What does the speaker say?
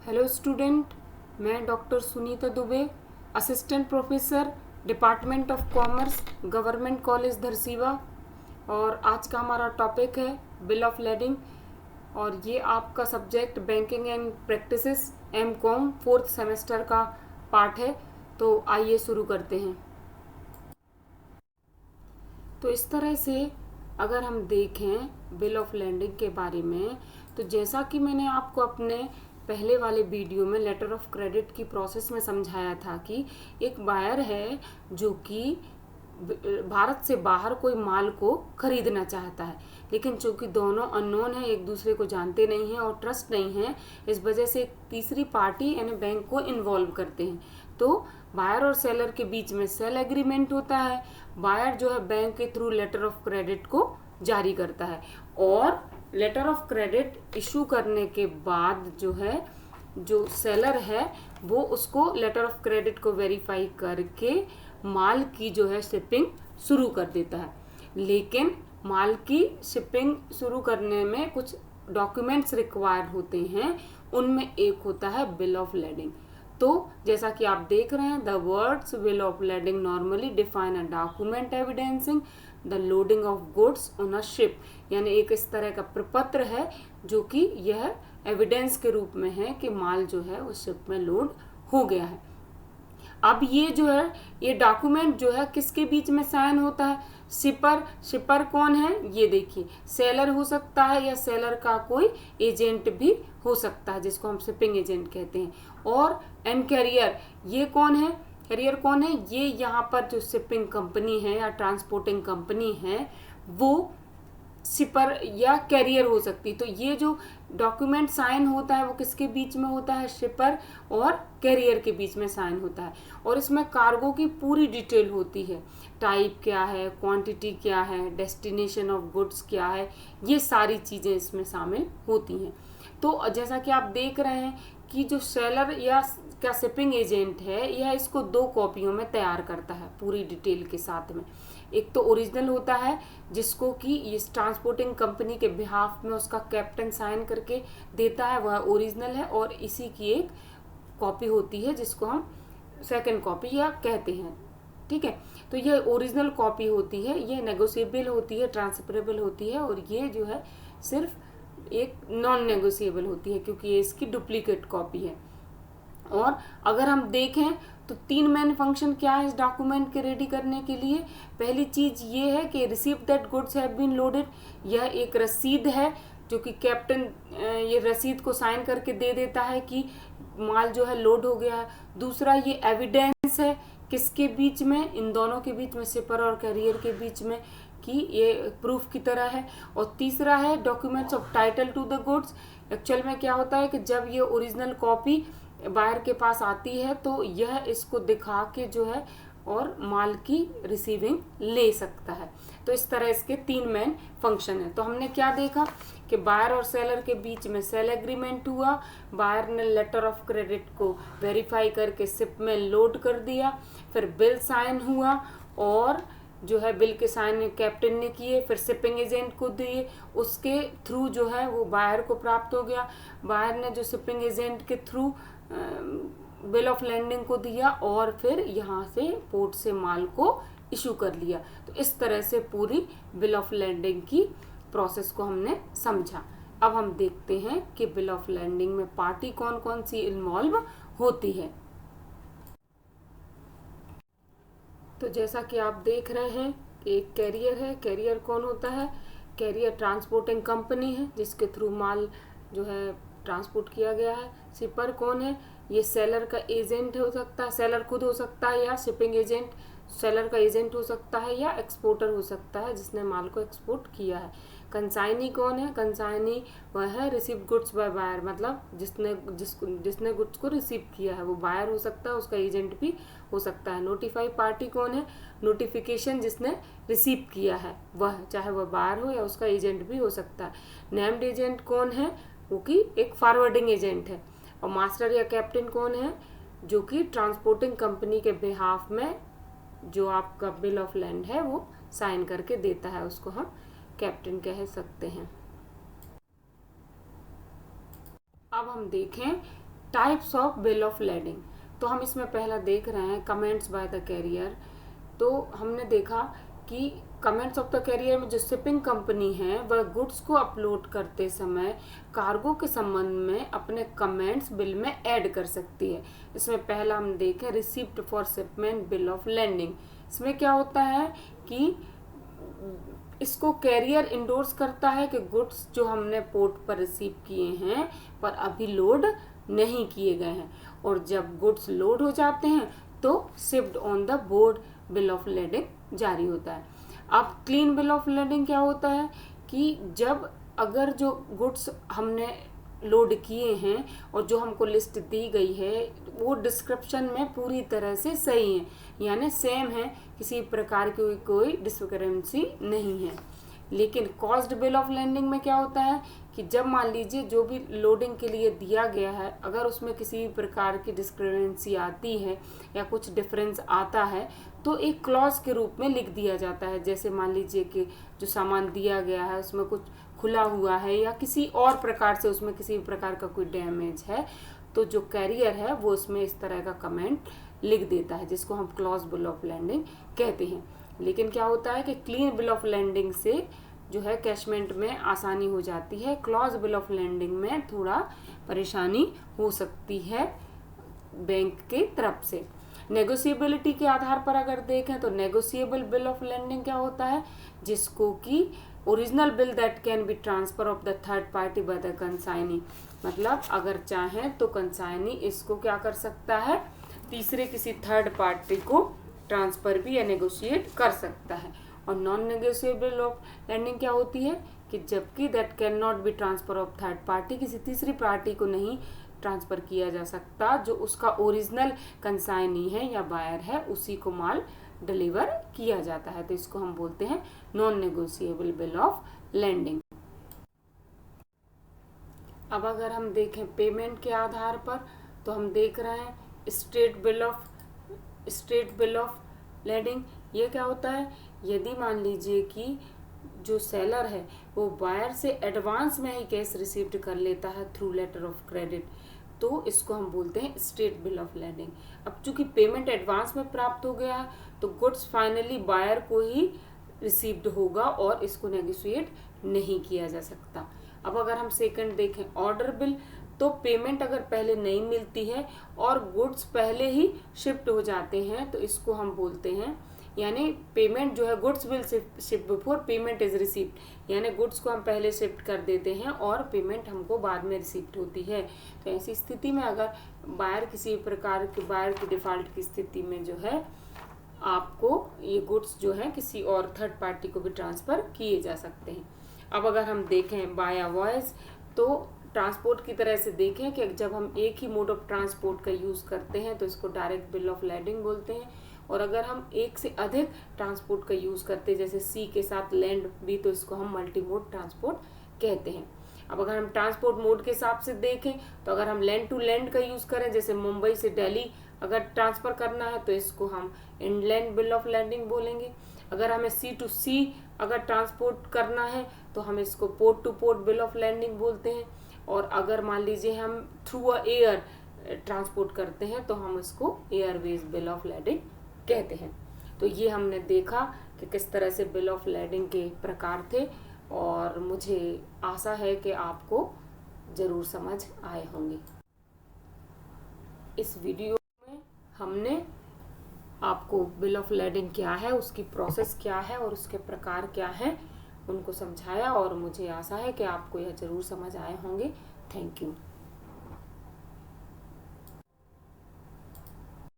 Hello student, मैं doctor Sunita Dubey, assistant professor, department of commerce, government college Dharsiwa. और आज का हमारा टॉपिक है बिल ऑफ लेडिंग। और ये आपका subject banking and practices M.Com 4th semester का पार्ट है। तो आइए शुरू करते हैं। तो इस तरह से अगर हम देखें बिल ऑफ लैंडिंग के बारे में, तो जैसा कि मैंने आपको अपने पहले वाले वीडियो में लेटर ऑफ क्रेडिट की प्रोसेस में समझाया था कि एक बायर है जो कि भारत से बाहर कोई माल को खरीदना चाहता है, लेकिन चूंकि दोनों अननोन है, एक दूसरे को जानते नहीं हैं और ट्रस्ट नहीं है, इस वजह से एक तीसरी पार्टी यानी बैंक को इन्वॉल्व करते हैं। तो बायर और सेलर के बीच में सेल एग्रीमेंट होता है। बायर जो है बैंक के थ्रू लेटर ऑफ क्रेडिट को जारी करता है और लेटर ऑफ क्रेडिट इशू करने के बाद जो है जो सेलर है वो उसको लेटर ऑफ क्रेडिट को वेरीफाई करके माल की जो है शिपिंग शुरू कर देता है। लेकिन माल की शिपिंग शुरू करने में कुछ डॉक्यूमेंट्स रिक्वायर्ड होते हैं, उनमें एक होता है बिल ऑफ लेडिंग। तो जैसा कि आप देख रहे हैं, the words bill of lading normally define a document evidencing the loading of goods on a ship, यानी एक इस तरह का प्रपत्र है जो कि यह एविडेंस के रूप में है कि माल जो है उस शिप में लोड हो गया है। अब ये जो है ये डॉक्यूमेंट जो है किसके बीच में साइन होता है? शिपर कौन है? ये देखिए, सेलर हो सकता है या सेलर का कोई एजेंट भी हो सकता है जिसको हम शिपिंग एजेंट कहते हैं। और एंड कैरियर, ये कौन है? कैरियर कौन है? ये यहाँ पर जो शिपिंग कंपनी है या ट्रांसपोर्टिंग कंपनी है वो शिपर या कैरियर हो सकती। तो ये जो डॉक्यूमेंट साइन होता है वो किसके बीच में होता है? शिपर और कैरियर के बीच में साइन होता है। और इसमें कार्गो की पूरी डिटेल होती है, टाइप क्या है, क्वांटिटी क्या है, डेस्टिनेशन ऑफ गुड्स क्या है, ये सारी चीज़ें इसमें शामिल होती हैं। तो जैसा कि आप देख रहे हैं कि जो सेलर या क्या शिपिंग एजेंट है यह इसको 2 कॉपियों में तैयार करता है पूरी डिटेल के साथ में। एक तो ओरिजिनल होता है जिसको कि इस ट्रांसपोर्टिंग कंपनी के बिहाफ में उसका कैप्टन साइन करके देता है, वह ओरिजिनल है। और इसी की एक कॉपी होती है जिसको हम सेकंड कॉपी या कहते हैं, ठीक है। तो ये ओरिजिनल कॉपी होती है, ये नेगोशिएबल होती है, ट्रांसफरेबल होती है, और ये जो है सिर्फ एक नॉन नेगोशिएबल होती है क्योंकि ये इसकी डुप्लीकेट कॉपी है। और अगर हम देखें तो 3 मेन फंक्शन क्या है इस डॉक्यूमेंट के रेडी करने के लिए। पहली चीज ये है कि receive that goods have been loaded, यह एक रसीद है जो कि कैप्टन ये रसीद को साइन करके दे देता है कि माल जो है लोड हो गया है। दूसरा ये एविडेंस है, किसके बीच में? इन दोनों के बीच में, शिपर और कैरियर के बीच में, कि ये प्रूफ की तरह है। और तीसरा है documents of title to the goods. Actual में क्या होता है कि जब ये ओरिजिनल कॉपी बायर के पास आती है तो यह इसको दिखा के जो है और माल की रिसीविंग ले सकता है। तो इस तरह इसके 3 मेन फंक्शन है। तो हमने क्या देखा कि बायर और सेलर के बीच में सेल एग्रीमेंट हुआ, बायर ने लेटर ऑफ क्रेडिट को वेरीफाई करके शिप में लोड कर दिया, फिर बिल साइन हुआ और जो है बिल के साइन कैप्टन ने किए, फिर शिपिंग एजेंट को दिए, उसके थ्रू जो है वो बायर को प्राप्त हो गया। बायर ने जो शिपिंग एजेंट के थ्रू बिल ऑफ लैंडिंग को दिया और फिर यहाँ से पोर्ट से माल को इशू कर लिया। तो इस तरह से पूरी बिल ऑफ लैंडिंग की प्रोसेस को हमने समझा। अब हम देखते हैं कि बिल ऑफ लैंडिंग में पार्टी कौन कौन सी इन्वॉल्व होती है। तो जैसा कि आप देख रहे हैं कि एक कैरियर है। कैरियर कौन होता है? कैरियर ट्रांसपोर्टिंग कंपनी है जिसके थ्रू माल जो है ट्रांसपोर्ट किया गया है। शिपर कौन है? ये सेलर का एजेंट हो सकता है, सेलर खुद हो सकता है, या शिपिंग एजेंट सेलर का एजेंट हो सकता है, या एक्सपोर्टर हो सकता है जिसने माल को एक्सपोर्ट किया है। कंसाइनी कौन है? कंसाइनी वह है रिसीव गुड्स बाय बायर, मतलब जिसने गुड्स को रिसीव किया है वो बायर हो सकता है, उसका एजेंट भी हो सकता है। नोटिफाई पार्टी कौन है? नोटिफिकेशन जिसने रिसीव किया है वह, चाहे वह बायर हो या उसका एजेंट भी हो सकता है। नेम्ड एजेंट कौन है? वो कि एक फॉरवर्डिंग एजेंट है। और मास्टर या कैप्टन कौन है? जो कि ट्रांसपोर्टिंग कंपनी के बिहाफ में जो आपका बिल ऑफ लैंड है वो साइन करके देता है, उसको हम कैप्टन कह सकते हैं। अब हम देखें types of bill of landing. तो हम इसमें पहला देख रहे हैं कमेंट्स बाय द कैरियर। तो हमने देखा कि कमेंट्स ऑफ द कैरियर में जो शिपिंग कंपनी है वह गुड्स को अपलोड करते समय कार्गो के संबंध में अपने कमेंट्स बिल में ऐड कर सकती है। इसमें पहला हम देखें receipt for shipment bill of landing. इसमें क्या होता है कि इसको कैरियर इंडोर्स करता है कि गुड्स जो हमने पोर्ट पर रिसीव किए हैं पर अभी लोड नहीं किए गए हैं, और जब गुड्स लोड हो जाते हैं तो shipped on the board bill of landing जारी होता है। अब क्लीन बिल ऑफ लैंडिंग क्या होता है कि जब अगर जो गुड्स हमने लोड किए हैं और जो हमको लिस्ट दी गई है वो डिस्क्रिप्शन में पूरी तरह से सही है, यानी सेम है, किसी प्रकार की कोई डिस्क्रिपेंसी नहीं है। लेकिन कॉस्ट बिल ऑफ लैंडिंग में क्या होता है कि जब मान लीजिए जो भी लोडिंग के लिए दिया गया है अगर उसमें किसी प्रकार की डिस्क्रिपेंसी आती है या कुछ डिफरेंस आता है तो एक क्लॉज के रूप में लिख दिया जाता है। जैसे मान लीजिए कि जो सामान दिया गया है उसमें कुछ खुला हुआ है या किसी और प्रकार से उसमें किसी प्रकार का कोई डैमेज है, तो जो कैरियर है वो उसमें इस तरह का कमेंट लिख देता है जिसको हम क्लॉज बिल ऑफ लैंडिंग कहते हैं। लेकिन क्या होता है कि क्लीन बिल ऑफ लैंडिंग से जो है कैशमेंट में आसानी हो जाती है, क्लॉज बिल ऑफ लैंडिंग में थोड़ा परेशानी हो सकती है बैंक के तरफ से। नेगोशिएबिलिटी के आधार पर अगर देखें तो नेगोशिएबल बिल ऑफ लैंडिंग क्या होता है, जिसको कि original bill that can be transfer of the third party by the consignee, मतलब अगर चाहें तो कंसाइनी इसको क्या कर सकता है, तीसरे किसी थर्ड पार्टी को ट्रांसफर भी या नेगोशिएट कर सकता है। और नॉन नेगोशिएबल ऑफ लैंडिंग क्या होती है कि जबकि that can not be transfer of third party, किसी तीसरी पार्टी को नहीं ट्रांसफर किया जा सकता, जो उसका ओरिजिनल कंसाइनी है या बायर है उसी को माल डिलीवर किया जाता है, तो इसको हम बोलते हैं non negotiable bill of landing. अब अगर हम देखें पेमेंट के आधार पर तो हम देख रहे हैं स्ट्रेट बिल ऑफ लैंडिंग। ये क्या होता है, यदि मान लीजिए कि जो सेलर है वो बायर से एडवांस में ही कैश रिसीव्ड कर लेता है थ्रू लेटर ऑफ क्रेडिट, तो इसको हम बोलते हैं स्ट्रेट बिल ऑफ लैंडिंग। अब चूंकि पेमेंट एडवांस में प्राप्त हो गया है तो गुड्स फाइनली बायर को ही रिसीव्ड होगा और इसको नेगोशिएट नहीं किया जा सकता। अब अगर हम सेकंड देखें ऑर्डर बिल, तो पेमेंट अगर पहले नहीं मिलती है और गुड्स पहले ही शिफ्ट हो जाते हैं तो इसको हम बोलते हैं, यानी पेमेंट जो है goods will shift before payment is received, यानी गुड्स को हम पहले शिफ्ट कर देते हैं और पेमेंट हमको बाद में रिसीव्ड होती है। तो ऐसी स्थिति में अगर बायर किसी प्रकार के बायर की डिफॉल्ट की स्थिति में जो है आपको ये गुड्स जो है किसी और थर्ड पार्टी को भी ट्रांसफर किए जा सकते हैं। अब अगर हम देखें बाय वॉइस, तो ट्रांसपोर्ट की तरह से देखें कि जब हम एक ही मोड ऑफ ट्रांसपोर्ट का यूज़ करते हैं तो इसको डायरेक्ट बिल ऑफ लैंडिंग बोलते हैं, और अगर हम एक से अधिक ट्रांसपोर्ट का यूज़ करते हैं जैसे सी के साथ लैंड भी, तो इसको हम मल्टी मोड ट्रांसपोर्ट कहते हैं। अब अगर हम ट्रांसपोर्ट मोड के हिसाब से देखें तो अगर हम लैंड टू लैंड का यूज़ करें, जैसे मुंबई से दिल्ली अगर ट्रांसफ़र करना है तो इसको हम इनलैंड बिल ऑफ लैंडिंग बोलेंगे। अगर हमें सी टू सी अगर ट्रांसपोर्ट करना है तो हम इसको port to port bill of landing बोलते हैं, और अगर मान लीजिए हम थ्रू एयर ट्रांसपोर्ट करते हैं तो हम इसको एयरवेज बिल ऑफ लैंडिंग कहते हैं। तो ये हमने देखा कि किस तरह से बिल ऑफ लैंडिंग के प्रकार थे, और मुझे आशा है कि आपको ज़रूर समझ आए होंगे। इस वीडियो में हमने आपको बिल ऑफ लैंडिंग क्या है, उसकी प्रोसेस क्या है और उसके प्रकार क्या हैं उनको समझाया, और मुझे आशा है कि आपको यह ज़रूर समझ आए होंगे। Thank you.